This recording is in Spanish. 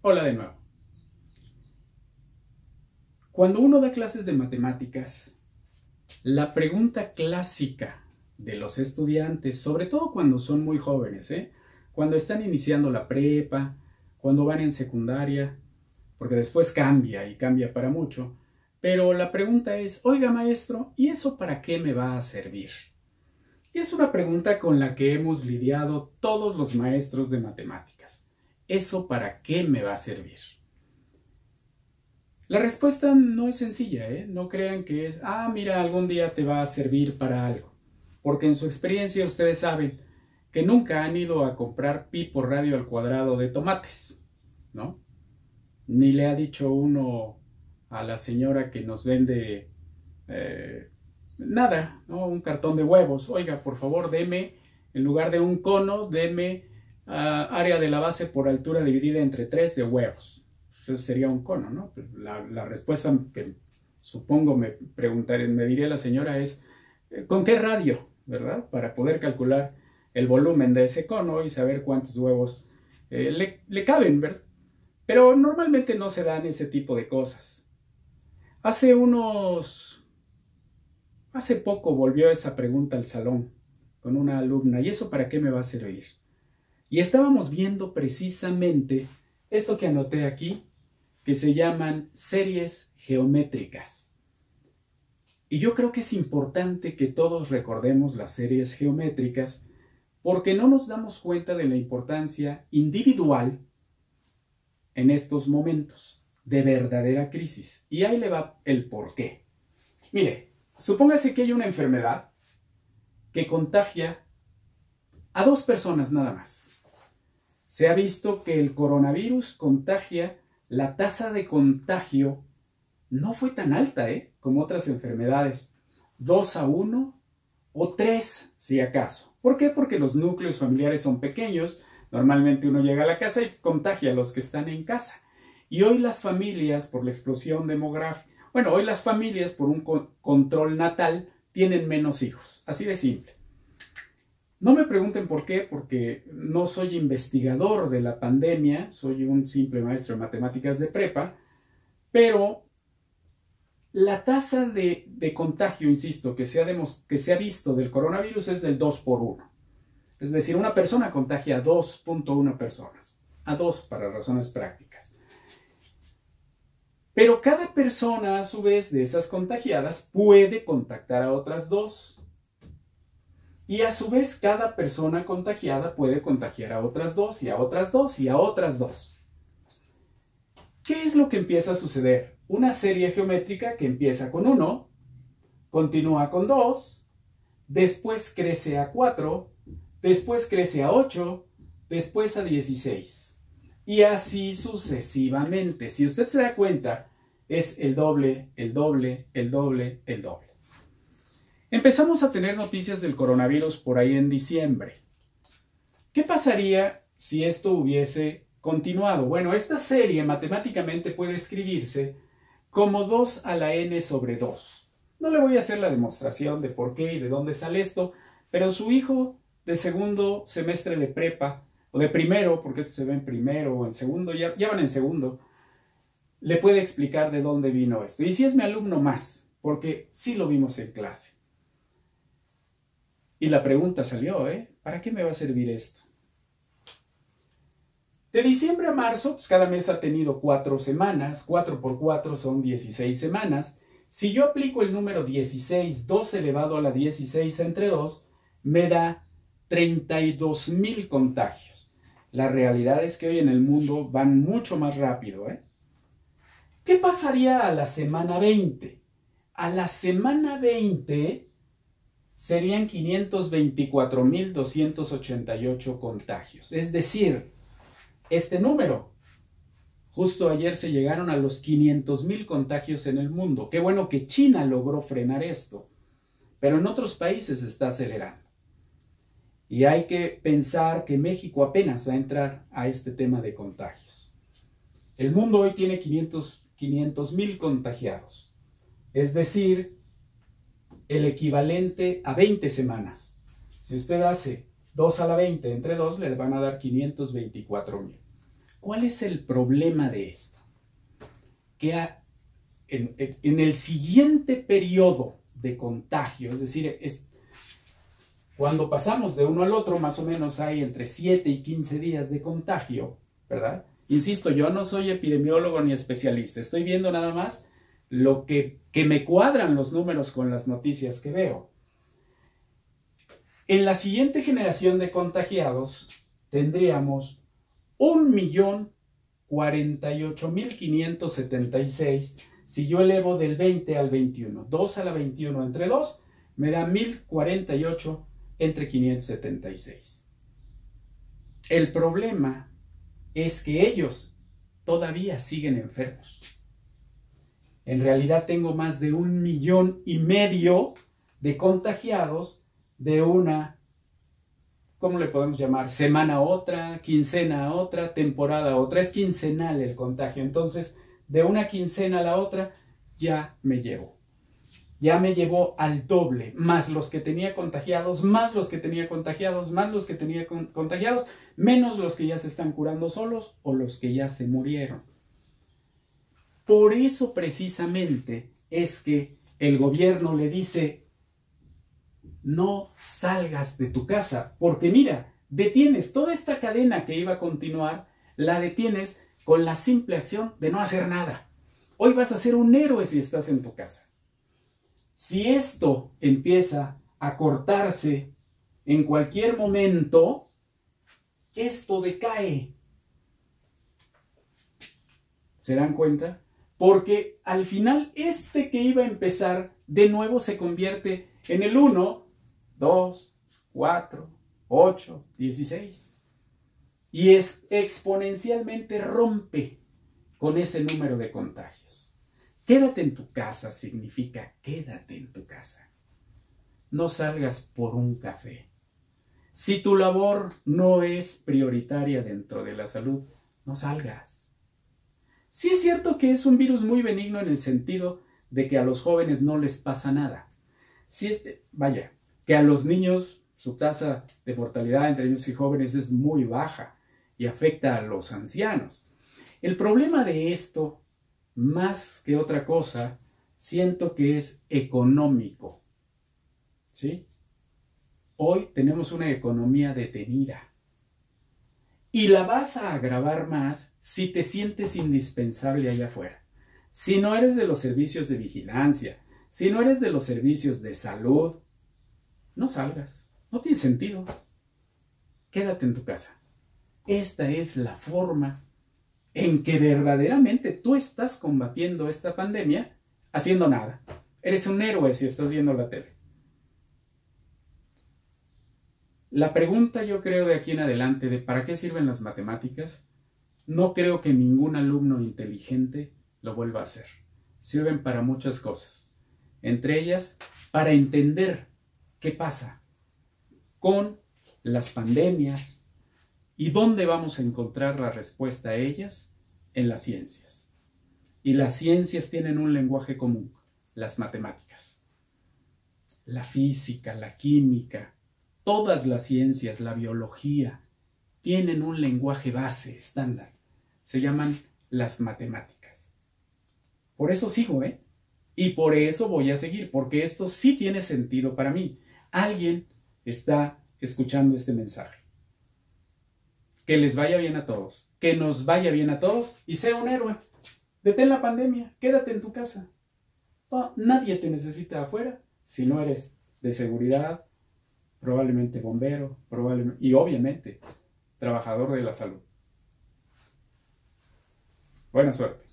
Hola de nuevo. Cuando uno da clases de matemáticas, la pregunta clásica de los estudiantes, sobre todo cuando son muy jóvenes, cuando están iniciando la prepa, cuando van en secundaria, porque después cambia y cambia para mucho, pero la pregunta es, oiga maestro, ¿y eso para qué me va a servir? Y es una pregunta con la que hemos lidiado todos los maestros de matemáticas. ¿Eso para qué me va a servir? La respuesta no es sencilla, No crean que es, mira, algún día te va a servir para algo. Porque en su experiencia ustedes saben que nunca han ido a comprar pi por radio al cuadrado de tomates, ¿no? Ni le ha dicho uno a la señora que nos vende nada, ¿no? Un cartón de huevos. Oiga, por favor, deme, en lugar de un cono, deme área de la base por altura dividida entre 3 de huevos. Eso sería un cono, ¿no? La respuesta que supongo me diría la señora es, ¿con qué radio, verdad? Para poder calcular el volumen de ese cono y saber cuántos huevos le caben, ¿verdad? Pero normalmente no se dan ese tipo de cosas. Hace poco volvió esa pregunta al salón con una alumna, ¿y eso para qué me va a servir? Y estábamos viendo precisamente esto que anoté aquí, que se llaman series geométricas. Y yo creo que es importante que todos recordemos las series geométricas porque no nos damos cuenta de la importancia individual en estos momentos de verdadera crisis. Y ahí le va el porqué. Mire, supóngase que hay una enfermedad que contagia a 2 personas nada más. Se ha visto que el coronavirus contagia, la tasa de contagio no fue tan alta, como otras enfermedades. 2-1 o 3, si acaso. ¿Por qué? Porque los núcleos familiares son pequeños. Normalmente uno llega a la casa y contagia a los que están en casa. Y hoy las familias, por la explosión demográfica, hoy las familias por un control natal tienen menos hijos. Así de simple. No me pregunten por qué, porque no soy investigador de la pandemia, soy un simple maestro de matemáticas de prepa, pero la tasa de contagio, insisto, que se ha visto del coronavirus es del 2-1. Es decir, una persona contagia a 2.1 personas, a 2 para razones prácticas. Pero cada persona, a su vez, de esas contagiadas, puede contactar a otras 2. Y a su vez, cada persona contagiada puede contagiar a otras 2, y a otras 2, y a otras 2. ¿Qué es lo que empieza a suceder? Una serie geométrica que empieza con 1, continúa con 2, después crece a 4, después crece a 8, después a 16. Y así sucesivamente. Si usted se da cuenta, es el doble, el doble, el doble, el doble. Empezamos a tener noticias del coronavirus por ahí en diciembre. ¿Qué pasaría si esto hubiese continuado? Bueno, esta serie matemáticamente puede escribirse como 2 a la n sobre 2. No le voy a hacer la demostración de por qué y de dónde sale esto, pero su hijo de segundo semestre de prepa, o de primero, porque esto se ve en primero o en segundo, ya van en segundo, le puede explicar de dónde vino esto. Y si es mi alumno más, porque sí lo vimos en clase. Y la pregunta salió, ¿para qué me va a servir esto? De diciembre a marzo, pues cada mes ha tenido 4 semanas, 4 por 4 son 16 semanas. Si yo aplico el número 16, 2 elevado a la 16 entre 2, me da 32,000 contagios. La realidad es que hoy en el mundo van mucho más rápido, ¿Qué pasaría a la semana 20? A la semana 20 serían 524,288 contagios. Es decir, este número, justo ayer se llegaron a los 500,000 contagios en el mundo. Qué bueno que China logró frenar esto, pero en otros países se está acelerando. Y hay que pensar que México apenas va a entrar a este tema de contagios. El mundo hoy tiene 500,000 contagiados. Es decir, el equivalente a 20 semanas. Si usted hace 2 a la 20 entre 2, le van a dar 524,000. ¿Cuál es el problema de esto? Que en el siguiente periodo de contagio, es decir, cuando pasamos de uno al otro, más o menos hay entre 7 y 15 días de contagio, ¿verdad? Insisto, yo no soy epidemiólogo ni especialista, estoy viendo nada más lo que me cuadran los números con las noticias que veo. En la siguiente generación de contagiados tendríamos 1.048.576 si yo elevo del 20 al 21. 2 a la 21 entre 2 me da 1.048 entre 576. El problema es que ellos todavía siguen enfermos. En realidad tengo más de 1,5 millones de contagiados de una, ¿cómo le podemos llamar? Semana a otra, quincena a otra, temporada a otra. Es quincenal el contagio. Entonces, de una quincena a la otra, ya me llevo al doble, más los que tenía contagiados, más los que tenía contagiados, más los que tenía contagiados, menos los que ya se están curando solos o los que ya se murieron. Por eso precisamente es que el gobierno le dice, no salgas de tu casa, porque mira, detienes toda esta cadena que iba a continuar, la detienes con la simple acción de no hacer nada. Hoy vas a ser un héroe si estás en tu casa. Si esto empieza a cortarse en cualquier momento, esto decae. ¿Se dan cuenta? Porque al final este que iba a empezar de nuevo se convierte en el 1, 2, 4, 8, 16. Y exponencialmente rompe con ese número de contagios. Quédate en tu casa significa quédate en tu casa. No salgas por un café. Si tu labor no es prioritaria dentro de la salud, no salgas. Sí es cierto que es un virus muy benigno en el sentido de que a los jóvenes no les pasa nada. Vaya, que a los niños su tasa de mortalidad entre niños y jóvenes es muy baja y afecta a los ancianos. El problema de esto, más que otra cosa, siento que es económico. ¿Sí? Hoy tenemos una economía detenida. Y la vas a agravar más si te sientes indispensable allá afuera. Si no eres de los servicios de vigilancia, si no eres de los servicios de salud, no salgas. No tiene sentido. Quédate en tu casa. Esta es la forma en que verdaderamente tú estás combatiendo esta pandemia haciendo nada. Eres un héroe si estás viendo la tele. La pregunta, yo creo, de aquí en adelante de ¿para qué sirven las matemáticas? No creo que ningún alumno inteligente lo vuelva a hacer. Sirven para muchas cosas. Entre ellas, para entender qué pasa con las pandemias, ¿y dónde vamos a encontrar la respuesta a ellas? En las ciencias. Y las ciencias tienen un lenguaje común, las matemáticas. La física, la química, todas las ciencias, la biología, tienen un lenguaje base, estándar. Se llaman las matemáticas. Por eso sigo, Y por eso voy a seguir, porque esto sí tiene sentido para mí. Alguien está escuchando este mensaje. Que les vaya bien a todos, que nos vaya bien a todos y sea un héroe. Detén la pandemia, quédate en tu casa. No, nadie te necesita afuera si no eres de seguridad, probablemente bombero, y obviamente trabajador de la salud. Buena suerte.